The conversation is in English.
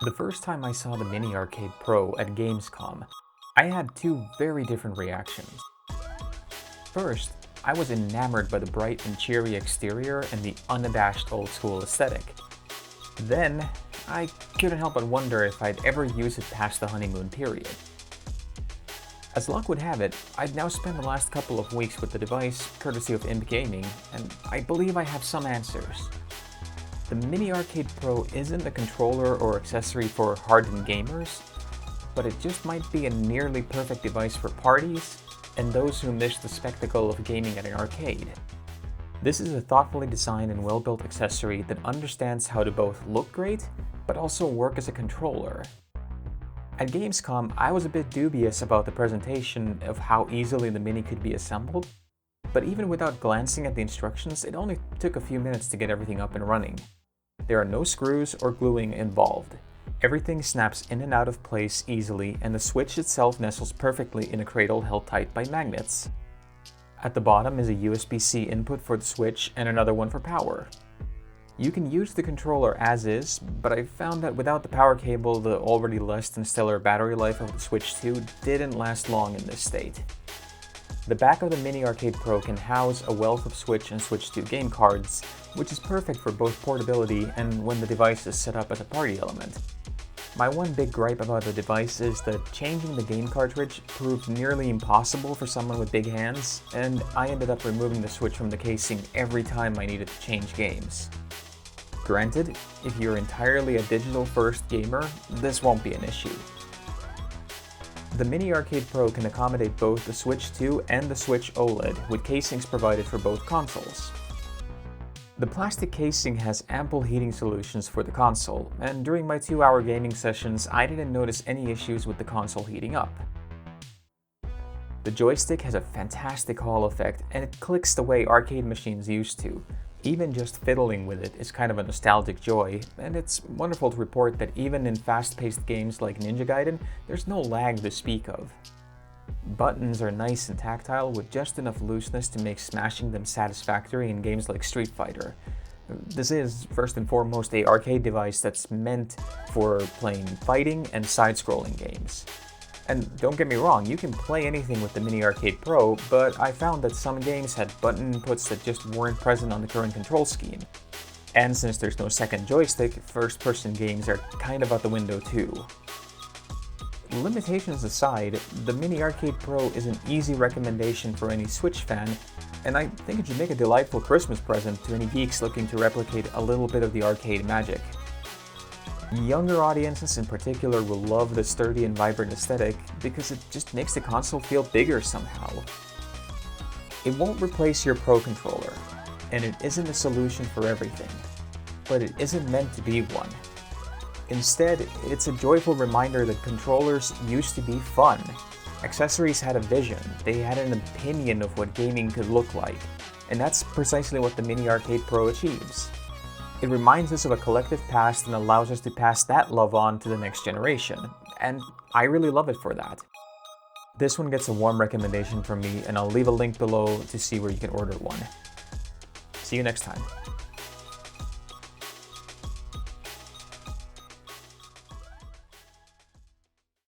The first time I saw the Mini Arcade Pro at Gamescom, I had two very different reactions. First, I was enamored by the bright and cheery exterior and the unabashed old-school aesthetic. Then, I couldn't help but wonder if I'd ever use it past the honeymoon period. As luck would have it, I'd now spent the last couple of weeks with the device, courtesy of Imp Gaming, and I believe I have some answers. The Mini Arcade Pro isn't a controller or accessory for hardened gamers, but it just might be a nearly perfect device for parties and those who miss the spectacle of gaming at an arcade. This is a thoughtfully designed and well-built accessory that understands how to both look great, but also work as a controller. At Gamescom, I was a bit dubious about the presentation of how easily the Mini could be assembled, but even without glancing at the instructions, it only took a few minutes to get everything up and running. There are no screws or gluing involved. Everything snaps in and out of place easily, and the Switch itself nestles perfectly in a cradle held tight by magnets. At the bottom is a USB-C input for the Switch and another one for power. You can use the controller as is, but I found that without the power cable, the already less than stellar battery life of the Switch 2 didn't last long in this state. The back of the Mini Arcade Pro can house a wealth of Switch and Switch 2 game cards, which is perfect for both portability and when the device is set up as a party element. My one big gripe about the device is that changing the game cartridge proved nearly impossible for someone with big hands, and I ended up removing the Switch from the casing every time I needed to change games. Granted, if you're entirely a digital-first gamer, this won't be an issue. The Mini Arcade Pro can accommodate both the Switch 2 and the Switch OLED, with casings provided for both consoles. The plastic casing has ample heating solutions for the console, and during my 2-hour gaming sessions, I didn't notice any issues with the console heating up. The joystick has a fantastic Hall effect, and it clicks the way arcade machines used to. Even just fiddling with it is kind of a nostalgic joy, and it's wonderful to report that even in fast-paced games like Ninja Gaiden, there's no lag to speak of. Buttons are nice and tactile with just enough looseness to make smashing them satisfactory in games like Street Fighter. This is, first and foremost, an arcade device that's meant for playing fighting and side-scrolling games. And don't get me wrong, you can play anything with the Mini Arcade Pro, but I found that some games had button inputs that just weren't present on the current control scheme. And since there's no second joystick, first-person games are kind of out the window too. Limitations aside, the Mini Arcade Pro is an easy recommendation for any Switch fan, and I think it should make a delightful Christmas present to any geeks looking to replicate a little bit of the arcade magic. Younger audiences in particular will love the sturdy and vibrant aesthetic because it just makes the console feel bigger somehow. It won't replace your Pro controller, and it isn't a solution for everything, but it isn't meant to be one. Instead, it's a joyful reminder that controllers used to be fun. Accessories had a vision, they had an opinion of what gaming could look like, and that's precisely what the Mini Arcade Pro achieves. It reminds us of a collective past and allows us to pass that love on to the next generation, and I really love it for that. This one gets a warm recommendation from me, and I'll leave a link below to see where you can order one. See you next time.